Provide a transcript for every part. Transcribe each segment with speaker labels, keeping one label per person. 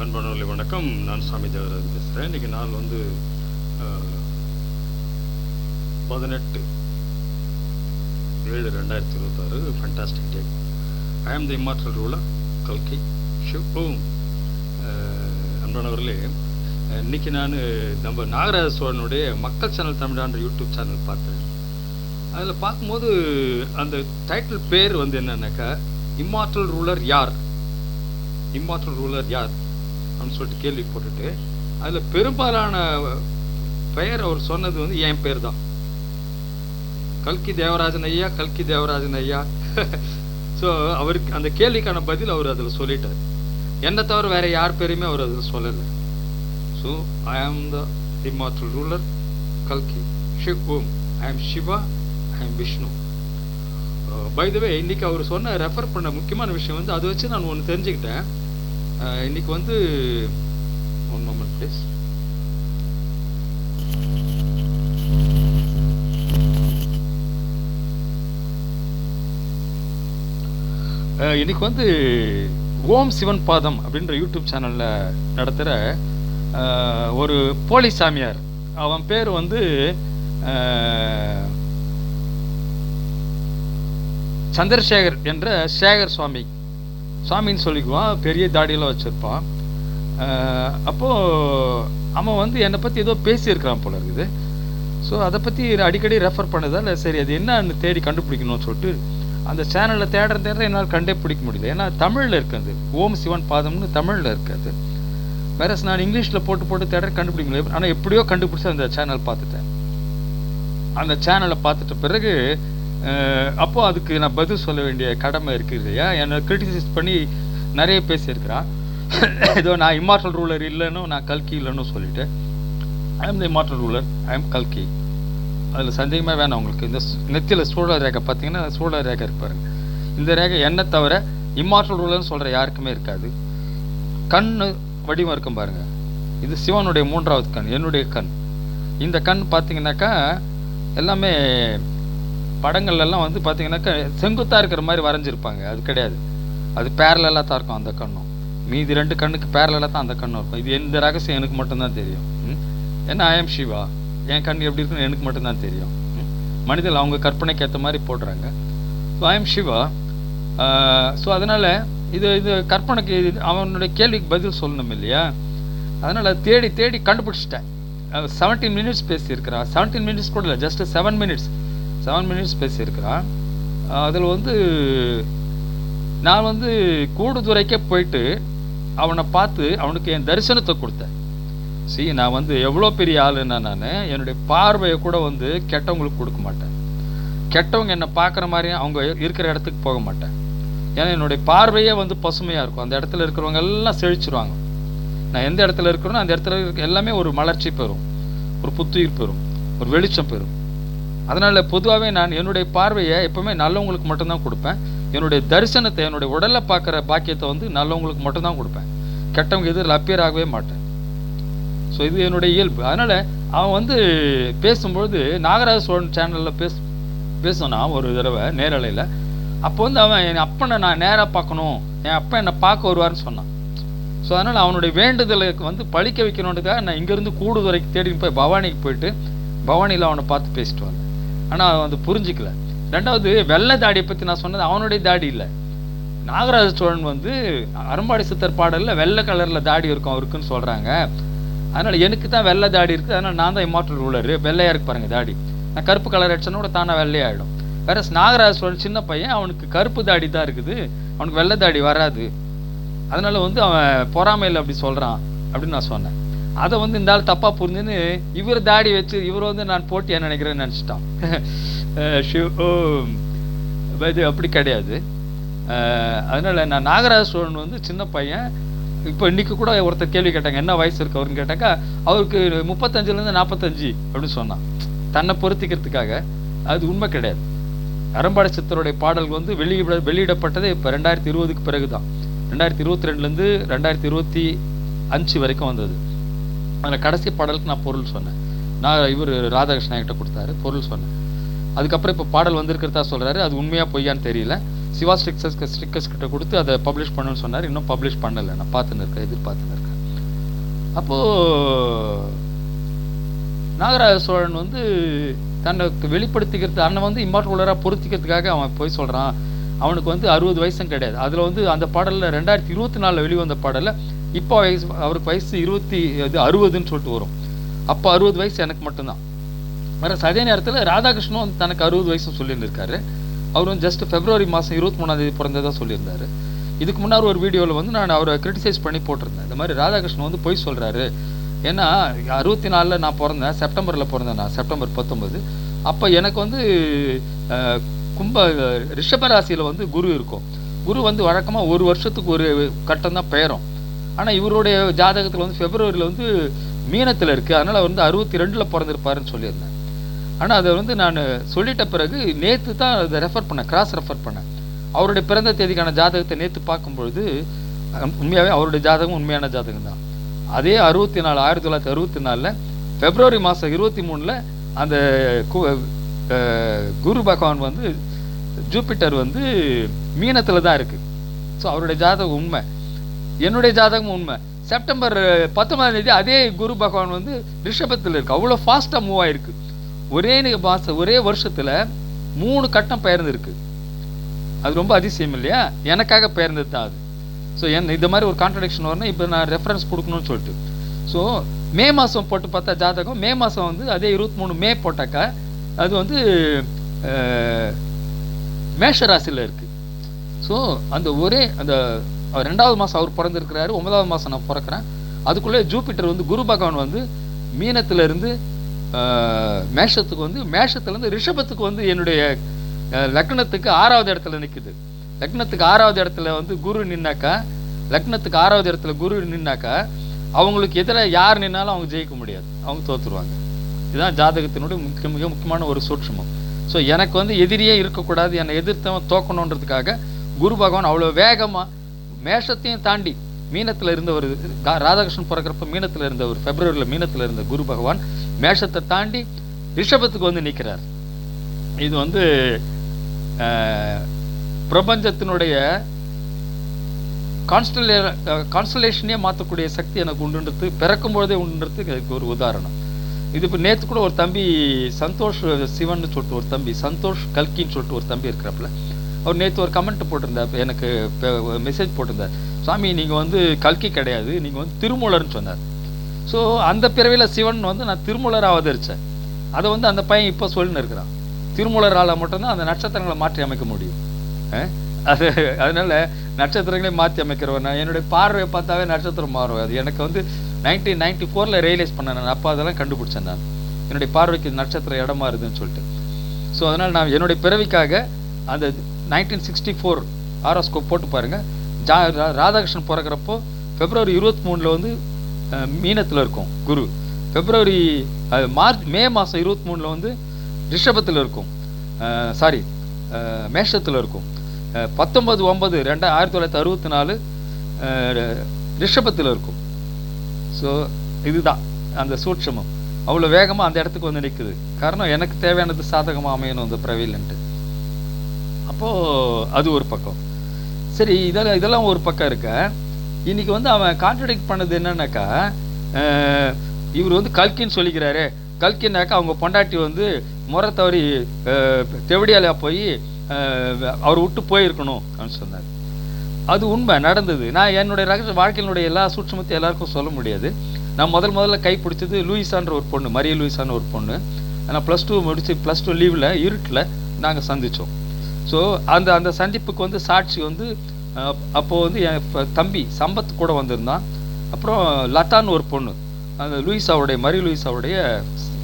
Speaker 1: அன்பானவர்களே வணக்கம். நான் சாமி தேவராஜ் பேசுகிறேன். இன்றைக்கி நாள் வந்து 18/7/2026. ஃபேண்டாஸ்டிக் டே. ஐ ஆம் தி இம்மார்டல் ரூலர் கல்கி ஷிவ் ஓம். அன்பானவர்களே, இன்றைக்கி நான் நம்ம நாகராஜ சோழனுடைய மக்கள் சேனல் தமிழான்ற யூடியூப் சேனல் பார்த்தேன். அதில் பார்க்கும்போது அந்த டைட்டில் பேர் வந்து என்னன்னாக்கா, இம்மார்டல் ரூலர் யார், இம்மார்டல் ரூலர் யார் அப்படின்னு சொல்லிட்டு கேள்வி போட்டுட்டு, அதில் பெரும்பாலான பெயர் அவர் சொன்னது வந்து என் பேர் தான், கல்கி தேவராஜன் ஐயா, கல்கி தேவராஜன் ஐயா. ஸோ அவருக்கு அந்த கேள்விக்கான பதில் அவர் அதில் சொல்லிட்டார். என்னை தவிர வேற யார் பேரையுமே அவர் அதில் சொல்லலை. ஸோ ஐ ஆம் த இம்மார்டல் ரூலர் கல்கி ஷிவ் ஓம். ஐ ஆம் சிவா, ஐ ஆம் விஷ்ணு. பை த வே, இன்னைக்கு அவர் சொன்ன ரெஃபர் பண்ண முக்கியமான விஷயம் வந்து அதை வச்சு நான் ஒன்று தெரிஞ்சுக்கிட்டேன். இன்னைக்கு வந்து ஒன் மொமெண்ட் ப்ளீஸ். இன்னைக்கு வந்து ஓம் சிவன் பாதம் அப்படின்ற யூடியூப் சேனல்ல நடத்துகிற ஒரு போலி சாமியார், அவன் பேர் வந்து சந்திரசேகர் என்ற சேகர் சுவாமின்னு சொல்லிக்குவான். பெரிய தாடியெல்லாம் வச்சுருப்பான். அப்போது அவன் வந்து என்னை பற்றி ஏதோ பேசியிருக்கிறான் போல இருக்குது. ஸோ அதை பற்றி அடிக்கடி ரெஃபர் பண்ணதால் சரி அது என்னன்னு தேடி கண்டுபிடிக்கணும்னு சொல்லிட்டு அந்த சேனலில் தேடுற என்னால் கண்டே பிடிக்க முடியல. ஏன்னா தமிழில் இருக்குது, ஓம் சிவன் பாதம்னு தமிழில் இருக்காது. வேற நான் இங்கிலீஷில் போட்டு தேட கண்டுபிடிக்க முடியல. ஆனால் எப்படியோ கண்டுபிடிச்சி அந்த சேனல் பார்த்துட்டேன். அந்த சேனலை பார்த்துட்ட பிறகு அப்போது அதுக்கு நான் பதில் சொல்ல வேண்டிய கடமை இருக்குது இல்லையா. என்னை கிரிட்டிசைஸ் பண்ணி நிறைய பேசியிருக்கிறான். ஏதோ நான் இம்மார்டல் ரூலர் இல்லைன்னு, நான் கல்கி இல்லைன்னு சொல்லிட்டு, I am the immortal ruler, I am கல்கி. அதில் சந்தேகமே வேணாம் உங்களுக்கு. இந்த நெத்தியில் சூழல் ரேகை பார்த்தீங்கன்னா சூழல் ரேகை இருப்பாரு. இந்த ரேகை என்னை தவிர இம்மார்டல் ரூலர்னு சொல்கிற யாருக்குமே இருக்காது. கண் வடிவம் இருக்கும் பாருங்கள், இது சிவனுடைய 3வது கண், என்னுடைய கண். இந்த கண் பார்த்தீங்கன்னாக்கா எல்லாமே படங்கள்லாம் வந்து பார்த்தீங்கன்னாக்கா செங்குத்தாக இருக்கிற மாதிரி வரைஞ்சிருப்பாங்க. அது கிடையாது, அது பேரலாக தான் இருக்கும் அந்த கண்ணும். மீதி 2 கண்ணுக்கு பேரலாக தான் அந்த கண்ணும் இருக்கும். இது எந்த ரகசியம் எனக்கு மட்டும்தான் தெரியும். ஏன்னா ஐ எம் சிவா, என் கண் எப்படி இருக்குன்னு எனக்கு மட்டும்தான் தெரியும். மனிதர்கள் அவங்க கற்பனைக்கு ஏற்ற மாதிரி போடுறாங்க. So I am Siva. So அதனால் இது கற்பனைக்கு அவனுடைய கேள்விக்கு பதில் சொல்லணும் இல்லையா. அதனால் தேடி தேடி கண்டுபிடிச்சிட்டேன். 17 மினிட்ஸ் பேசியிருக்கிறான். 17 மினிட்ஸ் கூட இல்லை, ஜஸ்ட் 7 மினிட்ஸ் பேசியிருக்கிறான். அதில் வந்து நான் வந்து கூடுதுறைக்கே போயிட்டு அவனை பார்த்து அவனுக்கு என் தரிசனத்தை கொடுத்தேன். நான் வந்து எவ்வளோ பெரிய ஆளுன்னா, நான் என்னுடைய பார்வையை கூட வந்து கெட்டவங்களுக்கு கொடுக்க மாட்டேன். கெட்டவங்க என்னை பார்க்குற மாதிரி அவங்க இருக்கிற இடத்துக்கு போக மாட்டேன். ஏன்னா என்னுடைய பார்வையே வந்து பசுமையாக இருக்கும். அந்த இடத்துல இருக்கிறவங்க எல்லாம் செழிச்சிருவாங்க. நான் எந்த இடத்துல இருக்கிறேனோ அந்த இடத்துல எல்லாமே ஒரு மலர்ச்சி பெறும், ஒரு புத்துயிர் பெறும், ஒரு வெளிச்சம் பெறும். அதனால் பொதுவாகவே நான் என்னுடைய பார்வையை எப்போவுமே நல்லவங்களுக்கு மட்டும்தான் கொடுப்பேன். என்னுடைய தரிசனத்தை, என்னுடைய உடலை பார்க்குற பாக்கியத்தை வந்து நல்லவங்களுக்கு மட்டும்தான் கொடுப்பேன். கெட்டவங்க எதிரில் அப்பியர் ஆகவே மாட்டேன். ஸோ இது என்னுடைய இயல்பு. அதனால் அவன் வந்து பேசும்பொழுது நாகராஜ சோழன் சேனலில் பேசினான் ஒரு தடவை நேரலையில். அப்போ வந்து அவன் என் அப்பனை நான் நேராக பார்க்கணும், என் அப்பா என்னை பார்க்க வருவார்னு சொன்னான். ஸோ அதனால் அவனுடைய வேண்டுதலுக்கு வந்து பழிக்க வைக்கணுன்றதுக்காக நான் இங்கேருந்து கூடுதுறைக்கு தேடி போய் பவானிக்கு போயிட்டு பவானியில் அவனை பார்த்து பேசிட்டு வந்தேன். ஆனால் அவன் வந்து புரிஞ்சிக்கல. 2வது வெள்ளை தாடியை பற்றி நான் சொன்னது அவனுடைய தாடி இல்லை. நாகராஜ சோழன் வந்து அரும்பாடி சித்தர் பாடலில் வெள்ளை கலரில் தாடி இருக்கும் அவருக்குன்னு சொல்கிறாங்க. அதனால் எனக்கு தான் வெள்ளை தாடி இருக்குது. அதனால் நான் தான் இம்மார்டல் ரூலர். வெள்ளையாக இருக்கு பாருங்க தாடி. நான் கருப்பு கலர் அடிச்சோன்னா கூட தானே வெள்ளையாகிடும். வேற நாகராஜ சோழன் சின்ன பையன், அவனுக்கு கருப்பு தாடி தான் இருக்குது, அவனுக்கு வெள்ளை தாடி வராது. அதனால வந்து அவன் பொறாமையில் அப்படி சொல்கிறான் அப்படின்னு நான் சொன்னேன். அதை வந்து இந்த ஆள் தப்பாக புரிஞ்சுன்னு இவர் தாடி வச்சு இவர் வந்து நான் போட்டியாக நினைக்கிறேன்னு நினச்சிட்டான். இது அப்படி கிடையாது. அதனால் நான் நாகராஜ சோழன் வந்து சின்ன பையன். இப்போ இன்றைக்கி கூட ஒருத்தர் கேள்வி கேட்டாங்க, என்ன வயசு இருக்கு அவருன்னு கேட்டாக்கா, அவருக்கு 35லேருந்து 45 அப்படின்னு சொன்னான், தன்னை பொருத்திக்கிறதுக்காக. அது உண்மை கிடையாது. அரும்பாடி சித்தருடைய பாடல்கள் வந்து வெளியிடப்பட்டது இப்போ 2020க்கு பிறகு தான். 2022லேருந்து 2025 வரைக்கும் வந்தது. அதில் கடைசி பாடலுக்கு நான் பொருள் சொன்னேன். நான் இவர் ராதாகிருஷ்ணன் கிட்ட கொடுத்தாரு, பொருள் சொன்னேன். அதுக்கப்புறம் இப்போ பாடல் வந்திருக்கிறதா சொல்கிறாரு. அது உண்மையாக பொய்யான்னு தெரியல. சிவா ஸ்டிக்கர்ஸ் கிட்ட கொடுத்து அதை பப்ளிஷ் பண்ணணும்னு சொன்னார். இன்னும் பப்ளிஷ் பண்ணலை. நான் பார்த்துன்னு இருக்கேன், எதிர்பார்த்துன்னு இருக்கேன். அப்போது நாகராஜ சோழன் வந்து தன்னை வெளிப்படுத்திக்கிறது, அண்ணன் வந்து இம்மார்டலராக பொருத்திக்கிறதுக்காக அவன் போய் சொல்கிறான். அவனுக்கு வந்து 60 வயசும் கிடையாது. அதில் வந்து அந்த பாடலில் 2024 வெளிவந்த பாடலில் இப்போ வயசு அவருக்கு வயசு 60ன்னு சொல்லிட்டு வரும். அப்போ 60 வயசு எனக்கு மட்டும்தான். வேறு அதே நேரத்தில் ராதாகிருஷ்ணனும் வந்து தனக்கு 60 வயசும் சொல்லியிருந்திருக்காரு. அவரும் ஜஸ்ட் February மாதம் 23ஆம் பிறந்ததாக சொல்லியிருந்தார். இதுக்கு முன்னாடி ஒரு வீடியோவில் வந்து நான் அவரை கிரிட்டிசைஸ் பண்ணி போட்டிருந்தேன். இந்த மாதிரி ராதாகிருஷ்ணன் வந்து பொய் சொல்கிறாரு. ஏன்னா 64 நான் பிறந்தேன், செப்டம்பரில் பிறந்தேன், நான் செப்டம்பர் 19. அப்போ எனக்கு வந்து ரிஷபராசியில் வந்து குரு இருக்கும். குரு வந்து வழக்கமாக ஒரு வருஷத்துக்கு ஒரு கட்டம் தான் பெயரும். ஆனால் இவருடைய ஜாதகத்தில் வந்து Februaryயில் வந்து மீனத்தில் இருக்குது. அதனால் அவர் வந்து 62ல் பிறந்திருப்பாருன்னு சொல்லியிருந்தேன். ஆனால் அதை வந்து நான் சொல்லிட்ட பிறகு நேற்று தான் அதை ரெஃபர் பண்ணேன், கிராஸ் ரெஃபர் பண்ணேன். அவருடைய பிறந்த தேதிக்கான ஜாதகத்தை நேற்று பார்க்கும்பொழுது உண்மையாகவே அவருடைய ஜாதகம் உண்மையான ஜாதகம் தான். அதே 1964 February மாதம் 23 அந்த குரு பகவான் வந்து ஜூபிட்டர் வந்து மீனத்தில் தான் இருக்குது. ஸோ அவருடைய ஜாதகம் உண்மை, என்னுடைய ஜாதகம் உண்மை. செப்டம்பர் 19 அதே குரு பகவான் வந்து ரிஷபத்தில் இருக்குது. அவ்வளோ ஃபாஸ்ட்டாக மூவ் ஆகிருக்கு. ஒரே வருஷத்தில் 3 கட்டம் பெயர்ந்துருக்கு. அது ரொம்ப அதிசயம் இல்லையா? எனக்காக பெயர்ந்தது தான் அது. ஸோ இந்த மாதிரி ஒரு கான்ட்ரடிக்ஷன் வரணும். இப்போ நான் ரெஃபரன்ஸ் கொடுக்கணும்னு சொல்லிட்டு ஸோ மே மாதம் போட்டு பார்த்தா ஜாதகம் மே மாதம் வந்து அதே 23 மே போட்டாக்கா அது வந்து மேஷராசியில் இருக்குது. ஸோ அந்த அந்த 2வது மாதம் அவர் பிறந்திருக்கிறாரு, 9வது மாதம் நான் பிறக்கிறேன். அதுக்குள்ளே ஜூபிட்டர் வந்து குரு பகவான் வந்து மீனத்திலிருந்து மேஷத்துக்கு வந்து மேஷத்துலேருந்து ரிஷபத்துக்கு வந்து என்னுடைய லக்னத்துக்கு 6வது இடத்துல நிற்குது. லக்னத்துக்கு 6வது இடத்துல வந்து குரு நின்னாக்கா, லக்னத்துக்கு 6வது இடத்துல குரு நின்னாக்கா அவங்களுக்கு எதிராக யார் நின்னாலும் அவங்க ஜெயிக்க முடியாது, அவங்க தோற்றுருவாங்க. இதுதான் ஜாதகத்தினுடைய மிக முக்கியமான ஒரு சூட்சமம். ஸோ எனக்கு வந்து எதிரியே இருக்கக்கூடாது, என்னை எதிர்த்தவன் தோக்கணுன்றதுக்காக குரு பகவான் அவ்வளோ வேகமாக மேஷத்தையும் தாண்டி மீனத்தில் இருந்தவர், ராதாகிருஷ்ணன் பிறக்கிறப்ப மீனத்தில் இருந்தவர், Februaryயில் மீனத்தில் இருந்த குரு பகவான் மேஷத்தை தாண்டி ரிஷபத்துக்கு வந்து நிற்கிறார். இது வந்து பிரபஞ்சத்தினுடைய கான்ஸ்டலேஷனே மாற்றக்கூடிய சக்தி எனக்கு உண்டுன்றது, பிறக்கும்பொழுதே உண்டுன்றதுக்கு அதுக்கு ஒரு உதாரணம். இது இப்போ நேற்று கூட ஒரு தம்பி சந்தோஷ் சிவன் சொல்லிட்டு ஒரு தம்பி, சந்தோஷ் கல்கின்னு சொல்லிட்டு ஒரு தம்பி இருக்கிறப்பல அவர் நேற்று ஒரு கமெண்ட் போட்டிருந்தார், எனக்கு மெசேஜ் போட்டிருந்தார். சாமி நீங்கள் வந்து கல்கி கிடையாது, நீங்கள் வந்து திருமூலர்னு சொன்னார். ஸோ அந்த பிறவியில் சிவன் வந்து நான் திருமூலராக அவதரித்தேன். அதை வந்து அந்த பையன் இப்போ சொல்லின்னு இருக்கிறான். திருமூலரால் மட்டும்தான் அந்த நட்சத்திரங்களை மாற்றி அமைக்க முடியும். அதனால நட்சத்திரங்களே மாற்றி அமைக்கிறவன் நான். என்னுடைய பார்வையை பார்த்தாவே நட்சத்திரம் மாறும். அது எனக்கு வந்து 1994 ரியலைஸ் பண்ணேன் நான். அப்போ அதெல்லாம் கண்டுபிடிச்சேன் நான், என்னுடைய பார்வைக்கு நட்சத்திரம் இடமா இருக்குதுன்னு சொல்லிட்டு. ஸோ அதனால் நான் என்னுடைய பிறவிக்காக அந்த 1964 ஹாரோஸ்கோப் போட்டு பாருங்கள். ராதாகிருஷ்ணன் பிறக்கிறப்போ February 23 வந்து மீனத்தில் இருக்கும் குரு. மே மாதம் 23 வந்து ரிஷபத்தில் இருக்கும், மேஷத்தில் இருக்கும். 19/9/1964 ரிஷபத்தில் இருக்கும். ஸோ இதுதான் அந்த சூட்சமம். அவ்வளோ வேகமாக அந்த இடத்துக்கு வந்து நிற்குது. காரணம் எனக்கு தேவையானது சாதகமாக அமையணும் அந்த பிரவில்ன்ட்டு. அப்போது அது ஒரு பக்கம். சரி, இதெல்லாம் ஒரு பக்கம் இருக்க. இன்னைக்கு வந்து அவன் கான்ட்ரடிக்ட் பண்ணது என்னன்னாக்கா, இவர் வந்து கல்கின்னு சொல்லிக்கிறாரு. கல்கின்னாக்கா அவங்க பொண்டாட்டி வந்து முறை தவறி தெவடியாலையா போய் அவர் விட்டு போயிருக்கணும் அப்படின்னு சொன்னார். அது உண்மை, நடந்தது. நான் என்னுடைய ரகசிய வாழ்க்கையினுடைய எல்லா சூட்சமத்தையும் எல்லாருக்கும் சொல்ல முடியாது. நான் முதல்ல கை பிடிச்சது லூயிசான்ற ஒரு பொண்ணு, மரிய லூயிசான்னு ஒரு பொண்ணு. நான் +2 முடிச்சு +2 லீவில் இருட்டில் நாங்கள் சந்தித்தோம். ஸோ அந்த சந்திப்புக்கு வந்து சாட்சி வந்து அப்போது வந்து என் தம்பி சம்பத் கூட வந்திருந்தான். அப்புறம் லதான்னு ஒரு பொண்ணு, அந்த லூயிசாவுடைய மரிய லூயிசாவுடைய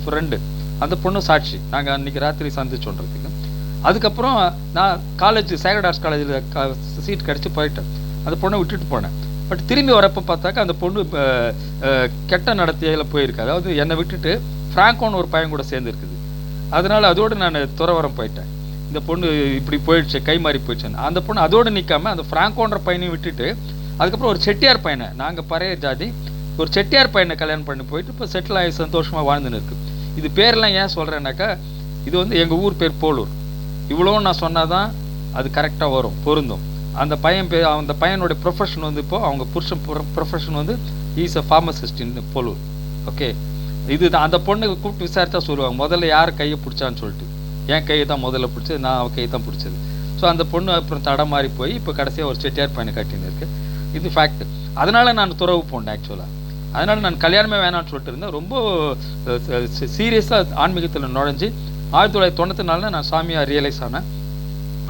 Speaker 1: ஃப்ரெண்டு, அந்த பொண்ணு சாட்சி. நாங்கள் அன்றைக்கி ராத்திரி சந்திச்சோன்றதுக்கு. அதுக்கப்புறம் நான் காலேஜ் சேக்ரட் ஆர்ட்ஸ் காலேஜில் சீட் கிடச்சி போயிட்டேன். அந்த பொண்ணை விட்டுட்டு போனேன். பட் திரும்பி வரப்போ பார்த்தாக்கா அந்த பொண்ணு கெட்ட நடத்தையில் போயிருக்கு. அதாவது என்னை விட்டுட்டு ஃப்ராங்கோன்னு ஒரு பையன் கூட சேர்ந்துருக்குது. அதனால் அதோடு நான் துறவரம் போயிட்டேன். இந்த பொண்ணு இப்படி போயிடுச்சு, கை மாறி போயிடுச்சுன்னு. அந்த பொண்ணு அதோடு நிற்காமல் அந்த ஃப்ராங்கோன்ற பையனையும் விட்டுட்டு அதுக்கப்புறம் ஒரு செட்டியார் பையனை, நாங்கள் பழைய ஜாதி, ஒரு செட்டியார் பையனை கல்யாணம் பண்ணி போயிட்டு இப்போ செட்டில் ஆகி சந்தோஷமாக வாழ்ந்துன்னு இருக்குது. இது பேரெல்லாம் ஏன் சொல்கிறேன்னாக்கா, இது வந்து எங்கள் ஊர் பேர் போலூர். இவ்வளோன்னு நான் சொன்னால் தான் அது கரெக்டாக வரும், பொருந்தும். அந்த பையனுடைய ப்ரொஃபஷன் வந்து இப்போது அவங்க புருஷன் ப்ரொஃபஷன் வந்து is a pharmacist in Polur. Okay, இது அந்த பொண்ணை கூப்பிட்டு விசாரித்தா சொல்லுவாங்க முதல்ல யார் கையை பிடிச்சான்னு சொல்லிட்டு. என் கையை தான் முதல்ல பிடிச்சது, நான் அவன் கையை தான் பிடிச்சது. ஸோ அந்த பொண்ணு அப்புறம் தடம் மாறி போய் இப்போ கடைசியாக ஒரு செட்டியார் பையனை கட்டின்னு இருக்கு. இது ஃபேக்ட். அதனால் நான் துறவு போனேன் ஆக்சுவலாக. அதனால் நான் கல்யாணமே வேணான்னு சொல்லிட்டு இருந்தேன். ரொம்ப சீரியஸாக ஆன்மீகத்தில் நுழைஞ்சு 1994 நான் சாமியாக ரியலைஸ் ஆனேன்.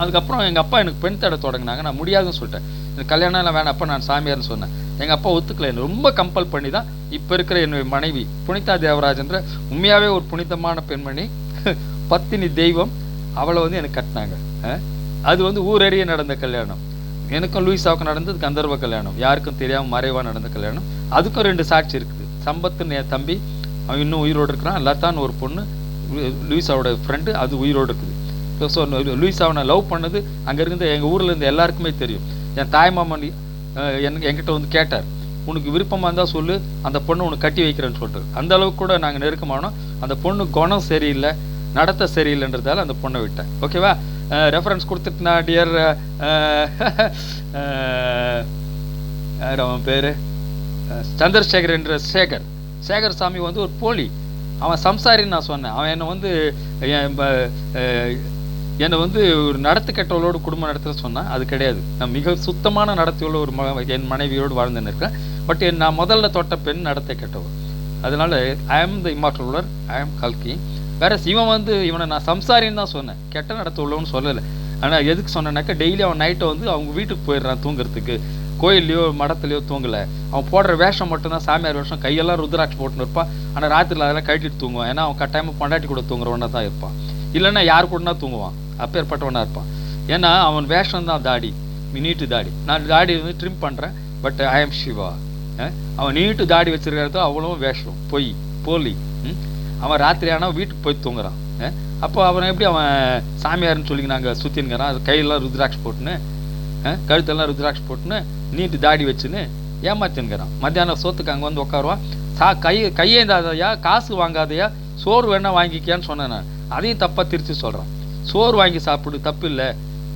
Speaker 1: அதுக்கப்புறம் எங்கள் அப்பா எனக்கு பெண் தேட தொடங்கினாங்க. நான் முடியாதுன்னு சொல்லிட்டேன், எனக்கு கல்யாணம்லாம் வேணாம், அப்போ நான் சாமியார்னு சொன்னேன். எங்கள் அப்பா ஒத்துக்கல. என்னை ரொம்ப கம்பல் பண்ணி தான் இப்போ இருக்கிற என்னுடைய மனைவி புனிதா தேவராஜன்ற உண்மையாகவே ஒரு புனிதமான பெண்மணி, பத்தினி தெய்வம், அவளை வந்து எனக்கு கட்டினாங்க. அது வந்து ஊரறிய நடந்த கல்யாணம். எனக்கும் லூயிஸாவுக்கும் நடந்தது கந்தர்வ கல்யாணம், யாருக்கும் தெரியாமல் மறைவாக நடந்த கல்யாணம். அதுக்கும் 2 சாட்சி இருக்குது. சம்பத்துன்னு என் தம்பி, அவன் இன்னும் உயிரோடு இருக்கிறான். லதான்னு ஒரு பொண்ணு, லூயிஸாவோட ஃப்ரெண்டு, அது உயிரோடு இருக்குது. ஸோ லூயிஸாவை நான் லவ் பண்ணது அங்கே இருந்து எங்கள் ஊரில் இருந்து எல்லாருக்குமே தெரியும். என் தாய்மாமன் என்கிட்ட வந்து கேட்டார், உனக்கு விருப்பமாக இருந்தால் சொல்லு, அந்த பொண்ணு உனக்கு கட்டி வைக்கிறேன்னு சொல்லிட்டு. அந்த அளவுக்கு கூட நாங்கள் நெருக்கமானோம். அந்த பொண்ணு குணம் சரியில்லை, நடத்த சரியில்லைன்றதால அந்த பொண்ணை விட்டேன். ஓகேவா? ரெஃபரன்ஸ் கொடுத்துட்டுனா டியர் அவன் பேர் சந்திரசேகர் என்ற சேகர் சாமி வந்து ஒரு போலி. அவன் சம்சாரின்னு நான் சொன்னேன். அவன் என்னை வந்து ஒரு நடத்து கெட்டவளோடு குடும்பம் நடத்துன்னு சொன்னான். அது கிடையாது. நான் மிக சுத்தமான நடத்தியுள்ள ஒரு என் மனைவியோடு வாழ்ந்துன்னு இருக்கேன். பட் நான் முதல்ல தொட்ட பெண் நடத்தை கெட்டவள். அதனால ஐ ஆம் த இம்மார்டல் ரூலர், ஐ ஆம் கல்கி. வேற இவன் வந்து இவனை நான் சம்சாரின்னு தான் சொன்னேன், கெட்ட நடத்த உள்ளவன்னு சொல்லலை. ஆனால் எதுக்கு சொன்னேன்னாக்கா, டெய்லி அவன் நைட்டை வந்து அவங்க வீட்டுக்கு போயிடுறான் தூங்குறதுக்கு, கோயில்லையோ மடத்துலையோ தூங்கலை. அவன் போடுற வேஷம் மட்டும்தான் சாமியார் வேஷம், கையெல்லாம் ருத்ராட்சி போட்டுன்னு இருப்பான். ஆனால் ராத்திரியில் அதெல்லாம் கட்டிட்டு தூங்குவான். ஏன்னா அவன் கட்டாயமாக பொண்டாட்டி கூட தூங்குறவனா தான் இருப்பான், இல்லைன்னா யார் கூடனா தூங்குவான், அப்பேற்பட்டவனா இருப்பான். ஏன்னா அவன் வேஷம் தான் தாடி, நீட்டு தாடி. நான் தாடி வந்து ட்ரிம் பண்ணுறேன், பட் ஐ ஆம் சிவா. அவன் நீட்டு தாடி வச்சிருக்கிறது அவ்வளோ வேஷம், பொய், போலி. அவன் ராத்திரி ஆனால் வீட்டுக்கு போய் தூங்குறான். அப்போ அவனை எப்படி அவன் சாமியார்னு சொல்லி நாங்கள் சுற்றினுங்கிறான். அது கையெல்லாம் ருத்ராட்சி போட்டுன்னு, கழுத்தெல்லாம் ருத்ராட்சி போட்டுன்னு, நீட்டு தாடி வச்சுன்னு ஏமாத்தின்னுங்கிறான். மத்தியானம் சோத்துக்கு அங்கே வந்து உட்காருவான். கையேந்தாதையா, காசு வாங்காதையா, சோறு வேணா வாங்கிக்கியான்னு சொன்னேன் நான். அதையும் தப்பாக திருச்சி சொல்கிறான். சோறு வாங்கி சாப்பிடு, தப்பு இல்லை.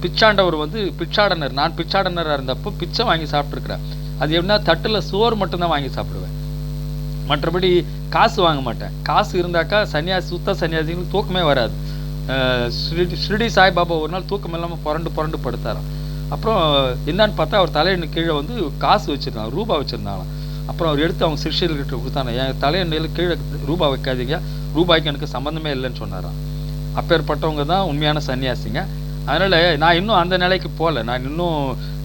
Speaker 1: பிச்சாண்டவர் வந்து பிச்சாடனர், நான் பிச்சாடனராக இருந்தப்போ பிச்சை வாங்கி சாப்பிட்ருக்குறேன். அது எப்படின்னா தட்டில் சோறு மட்டும்தான் வாங்கி சாப்பிடுவேன், மற்றபடி காசு வாங்க மாட்டேன். காசு இருந்தாக்கா சன்னியாசி, சுத்த சன்னியாசிங்களுக்கு தூக்கமே வராது. ஷிரடி சாய்பாபா ஒரு நாள் தூக்கம் இல்லாமல் புரண்டு படுத்தாராம். அப்புறம் என்னன்னு பார்த்தா அவர் தலையணு கீழே வந்து காசு வச்சுருந்தாங்க, ரூபா வச்சுருந்தாங்களாம். அப்புறம் அவர் எடுத்து அவங்க சிறுஷியர்கிட்ட கொடுத்தாங்க, என் தலையணையில் கீழே ரூபா வைக்காதீங்க, ரூபாய்க்கு எனக்கு சம்மந்தமே இல்லைன்னு சொன்னாராம். அப்பேற்பட்டவங்க தான் உண்மையான சன்னியாசிங்க. அதனால் நான் இன்னும் அந்த நிலைக்கு போகல. நான் இன்னும்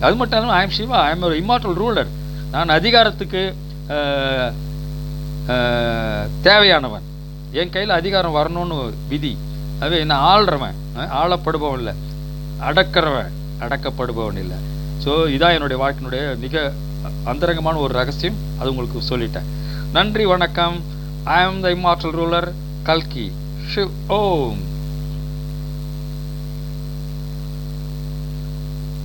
Speaker 1: அது மட்டும் இல்லாமல் I am Siva, I am ஒரு இம்மார்டல் ரூலர். நான் அதிகாரத்துக்கு தேவையானவன். என் கையில் அதிகாரம் வரணும்னு விதி. அதுவே நான் ஆள்றவன், ஆளப்படுபவன் இல்லை, அடக்கிறவன், அடக்கப்படுபவன் இல்லை. ஸோ இதான் என்னுடைய வாழ்க்கையினுடைய மிக அந்தரங்கமான ஒரு ரகசியம். அது உங்களுக்கு சொல்லிட்டேன். நன்றி, வணக்கம். ஐ ஆம் த இம்மார்டல் ரூலர், கல்கி. Shiv Om.